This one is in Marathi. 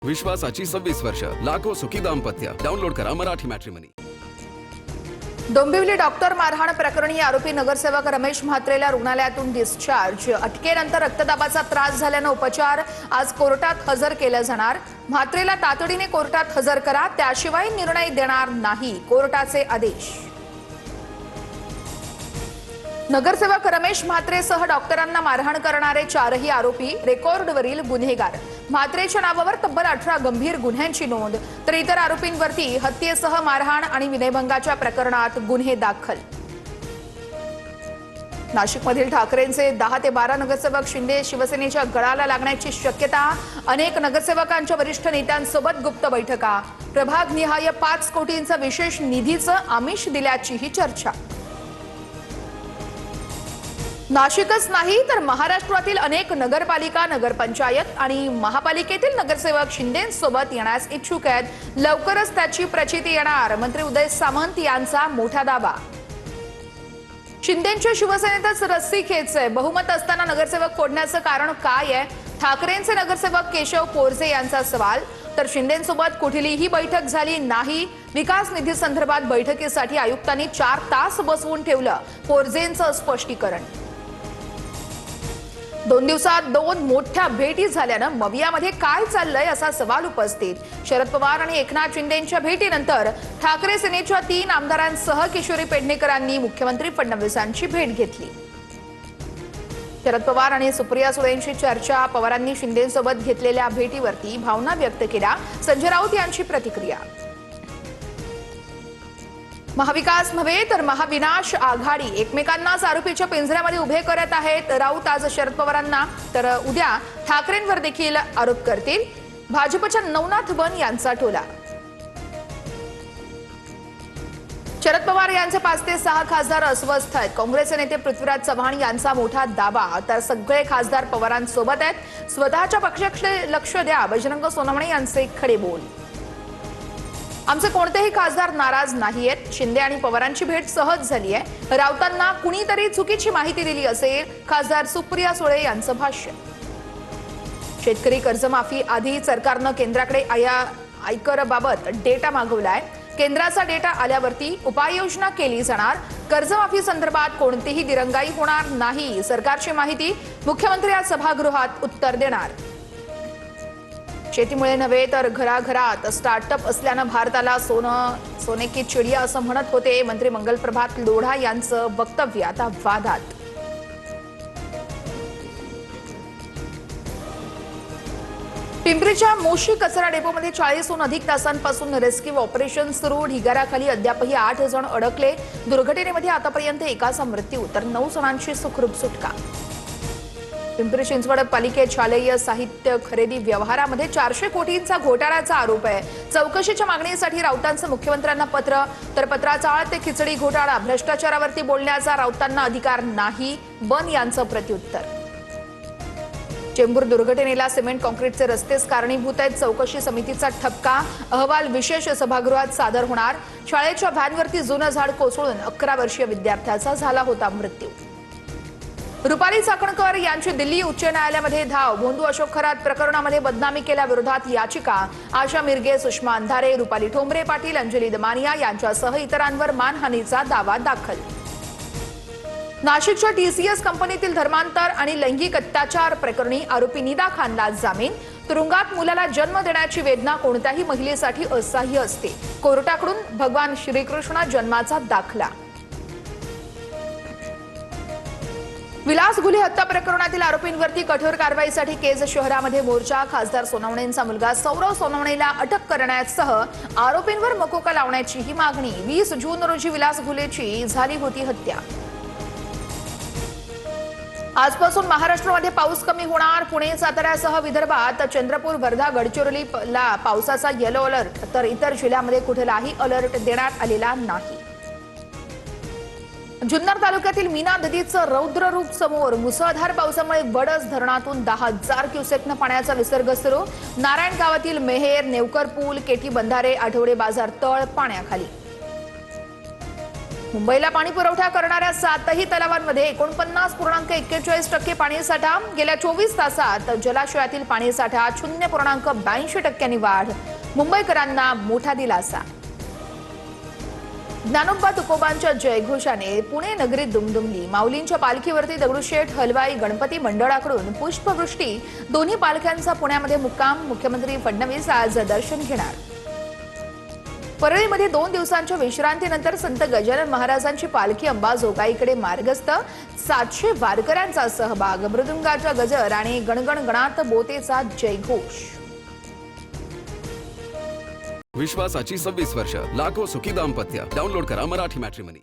विश्वासाची 26 वर्ष, लाखो सुखी दाम्पत्य. डाउनलोड करा मराठी मॅट्रिमनी. डोंबिवली डॉक्टर मारहाण प्रकरणी आरोपी नगरसेवक रमेश म्हात्रेला रुग्णालयातून डिस्चार्ज. अटकेनंतर रक्तदाबाचा त्रास झाल्याने उपचार आज कोर्टात हजर केले जाणार. म्हात्रेला तातडीने कोर्टात हजर करा, त्याशिवाय निर्णय देणार नाही, कोर्टाचे आदेश. नगरसेवक रमेश म्हात्रेसह डॉक्टरांना मारहाण करणारे चारही आरोपी रेकॉर्डवरील गुन्हेगार. म्हात्रेच्या नावावर तब्बल 18 गंभीर गुन्ह्यांची नोंद, तर इतर आरोपींवरती हत्येसह मारहाण आणि विनयभंगाच्या प्रकरणात गुन्हे दाखल. नाशिकमधील ठाकरेंचे 10 ते 12 नगरसेवक शिंदे शिवसेनेच्या गळाला लागण्याची शक्यता. अनेक नगरसेवकांच्या वरिष्ठ नेत्यांसोबत गुप्त बैठका. प्रभागनिहाय 5 कोटींचा विशेष निधीचं आमिष दिल्याचीही चर्चा. नाशिकच नाही तर महाराष्ट्रातील अनेक नगरपालिका, नगरपंचायत आणि महापालिकेतील नगरसेवक शिंदेंसोबत येण्यास इच्छुक आहेत. लवकरच त्याची प्रचिती येणार, मंत्री उदय सामंत यांचा मोठा दावा. शिंदेंच्या शिवसेनेतच रस्सी खेच आहे. बहुमत असताना नगरसेवक फोडण्याचं कारण काय आहे? ठाकरेंचे नगरसेवक केशव पोरजे यांचा सवाल. तर शिंदेंसोबत कुठलीही बैठक झाली नाही. विकास निधी संदर्भात बैठकीसाठी आयुक्तांनी 4 तास बसवून ठेवलं, पोरजेंचं स्पष्टीकरण. 2 दिवसात 2 मोठ्या भेटी झाल्यानं मवियामध्ये काय चाललंय असा सवाल उपस्थित. शरद पवार आणि एकनाथ शिंदेंच्या भेटीनंतर ठाकरे सेनेच्या 3 आमदारांसह किशोरी पेडणेकरांनी मुख्यमंत्री फडणवीसांची भेट घेतली. शरद पवार आणि सुप्रिया सुळेंची चर्चा. पवारांनी शिंदेंसोबत घेतलेल्या भेटीवरती भावना व्यक्त केल्या. संजय राऊत यांची प्रतिक्रिया. महाविकास नव्हे तर महाविनाश आघाडी एकमेकांनाच आरोपीच्या पिंजऱ्यामध्ये उभे करत आहेत. राऊत आज शरद पवारांना तर उद्या ठाकरेंवर देखील आरोप करतील. भाजपच्या नवनाथ बन यांचा टोला. शरद पवार यांचे 5 ते 6 खासदार अस्वस्थ आहेत. काँग्रेसचे नेते पृथ्वीराज चव्हाण यांचा मोठा दावा. तर सगळे खासदार पवारांसोबत आहेत. स्वतःच्या पक्षाकडे लक्ष द्या, बजरंग सोनवणे यांचे खडे बोल. आमचे कोणतेही खासदार नाराज नाहीयेत. शिंदे आणि पवारांची भेट सहज झाली आहे. राऊतांना कुणीतरी चुकीची माहिती दिली असेल, खासदार सुप्रिया सुळे यांचं भाष्य. शेतकरी कर्जमाफी आधी सरकारनं केंद्राकडे आयकरबाबत डेटा मागवलाय. केंद्राचा डेटा आल्यावरती उपाययोजना केली जाणार. कर्जमाफी संदर्भात कोणतीही दिरंगाई होणार नाही. सरकारची माहिती मुख्यमंत्री आज सभागृहात उत्तर देणार. शेतीमुळे नव्हे तर घराघरात स्टार्टअप असल्यानं भारताला सोने की चिडिया असं म्हणत होते मंत्री मंगल प्रभात लोढा यांचं वक्तव्य आता वादात. पिंपरीच्या मोशी कचरा डेपोमध्ये 40हून अधिक तासांपासून रेस्क्यू ऑपरेशन सुरू. ढिगाऱ्याखाली अद्यापही 8 जण अडकले. दुर्घटनेमध्ये आतापर्यंत एकाचा मृत्यू तर 9 जणांची सुखरूप सुटका. पिंपरी चिंचवड पालिकेत शालेय साहित्य खरेदी व्यवहारामध्ये 400 कोटींचा घोटाळ्याचा आरोप आहे. चौकशीच्या मागणीसाठी राऊतांचं मुख्यमंत्र्यांना पत्र. तर पत्राचा आळ ते खिचडी घोटाळा. भ्रष्टाचारावरती बोलण्याचा राऊतांना अधिकार नाही, बन यांचं प्रत्युत्तर. चेंबूर दुर्घटनेला सिमेंट काँक्रीटचे रस्तेच कारणीभूत आहेत. चौकशी समितीचा ठपका. अहवाल विशेष सभागृहात सादर होणार. शाळेच्या व्हॅनवरती जुनं झाड कोसळून 11 वर्षीय विद्यार्थ्याचा झाला होता मृत्यू. रुपाली चाकणकर यांची दिल्ली उच्च न्यायालयामध्ये धाव. भोंदू अशोक खरात प्रकरणामध्ये बदनामी केल्याविरोधात याचिका. आशा मिरगे, सुषमा अंधारे, रुपाली ठोंबरे पाटील, अंजली दमानिया यांच्यासह इतरांवर मानहानीचा दावा दाखल. नाशिकच्या TCS कंपनीतील धर्मांतर आणि लैंगिक अत्याचार प्रकरणी आरोपी निदा खानला जामीन. तुरुंगात मुलाला जन्म देण्याची वेदना कोणत्याही महिलेसाठी असह्य असते. कोर्टाकडून भगवान श्रीकृष्ण जन्माचा दाखला. विलास घुले हत्या प्रकरणातील आरोपींवरती कठोर कारवाईसाठी केज शहरामध्ये मोर्चा. खासदार सोनवणेंचा मुलगा सौरव सोनवणेला अटक करण्यासह आरोपींवर मकोका लावण्याची ही मागणी. 20 जून रोजी विलास घुलेची झाली होती हत्या. आजपासून महाराष्ट्रामध्ये पाऊस कमी होणार. पुणे, साताऱ्यासह विदर्भात चंद्रपूर, वर्धा, गडचिरोलीला पावसाचा येलो अलर्ट, तर इतर जिल्ह्यांमध्ये कुठलाही अलर्ट देण्यात आलेला नाही. जुन्नर तालुक्यातील मीना नदीचं रौद्र रूप समोर. मुसळधार पावसामुळे वडस धरणातून 10,000 क्युसेकनं पाण्याचा विसर्ग सुरू. नारायण गावातील मेहेर, नेवकर पूल, केटी बंधारे, आठवडे बाजार तळ पाण्याखाली. मुंबईला पाणी पुरवठा करणाऱ्या 7ही तलावांमध्ये 49.41% पाणीसाठा. गेल्या 24 तासात जलाशयातील पाणीसाठा 0.82% वाढ. मुंबईकरांना मोठा दिलासा. ज्ञानोबा तुकोबांच्या जयघोषाने पुणे नगरीत दुमदुमली. माऊलींच्या पालखीवरती दगडूशेठ हलवाई गणपती मंडळाकडून पुष्पवृष्टी. दोन्ही पालख्यांचा पुण्यामध्ये मुक्काम. मुख्यमंत्री फडणवीस आज दर्शन घेणार. परळीमध्ये 2 दिवसांच्या विश्रांतीनंतर संत गजानन महाराजांची पालखी अंबाजोगाईकडे मार्गस्थ. 700 वारकऱ्यांचा सहभाग. मृदुंगाचा गजर आणि गणगण गणात बोतेचा जयघोष. विश्वासाची 26 वर्ष. लाखो सुखी दाम्पत्य. डाउनलोड करा मराठी मॅट्रिमनी.